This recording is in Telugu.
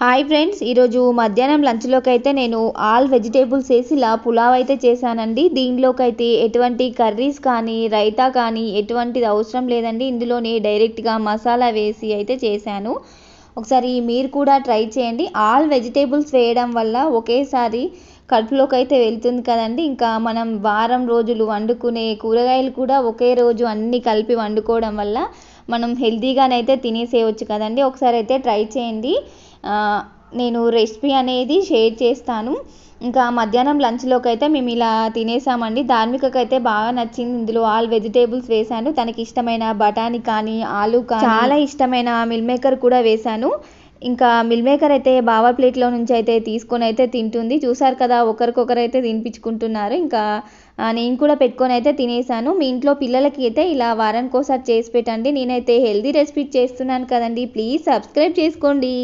హాయ్ ఫ్రెండ్స్, ఈరోజు మధ్యాహ్నం లంచ్లోకి అయితే నేను ఆల్ వెజిటేబుల్స్ వేసి ఇలా పులావ్ అయితే చేశానండి. దీనిలోకి అయితే ఎటువంటి కర్రీస్ కానీ రైతా కానీ ఎటువంటిది అవసరం లేదండి. ఇందులోనే డైరెక్ట్గా మసాలా వేసి అయితే చేశాను. ఒకసారి మీరు కూడా ట్రై చేయండి. ఆల్ వెజిటేబుల్స్ వేయడం వల్ల ఒకేసారి కడుపులోకి అయితే వెళ్తుంది కదండి. ఇంకా మనం వారం రోజులు వండుకునే కూరగాయలు కూడా ఒకే రోజు అన్నీ కలిపి వండుకోవడం వల్ల మనం హెల్తీగానైతే తినేసేయవచ్చు కదండి. ఒకసారి అయితే ట్రై చేయండి. నేను రెసిపీ అనేది షేర్ చేస్తాను. ఇంకా మధ్యాహ్నం లంచ్లోకి అయితే మేము ఇలా తినేసామండి. ధార్మికకైతే బాగా నచ్చింది. ఇందులో ఆల్ వెజిటేబుల్స్ వేశాను. తనకి ఇష్టమైన బఠానీ కానీ ఆలు కానీ చాలా ఇష్టమైన మిల్ మేకర్ కూడా వేశాను. ఇంకా మిల్ మేకర్ అయితే బావ ప్లేట్లో నుంచి అయితే తీసుకొని అయితే తింటుంది. చూసారు కదా, ఒకరికొకరైతే తినిపించుకుంటున్నారు. ఇంకా నేను కూడా పెట్టుకొని అయితే తినేసాను. మీ ఇంట్లో పిల్లలకి అయితే ఇలా వారానికోసారి చేసి పెట్టండి. నేనైతే హెల్తీ రెసిపీ చేస్తున్నాను కదండి. ప్లీజ్ సబ్స్క్రైబ్ చేసుకోండి.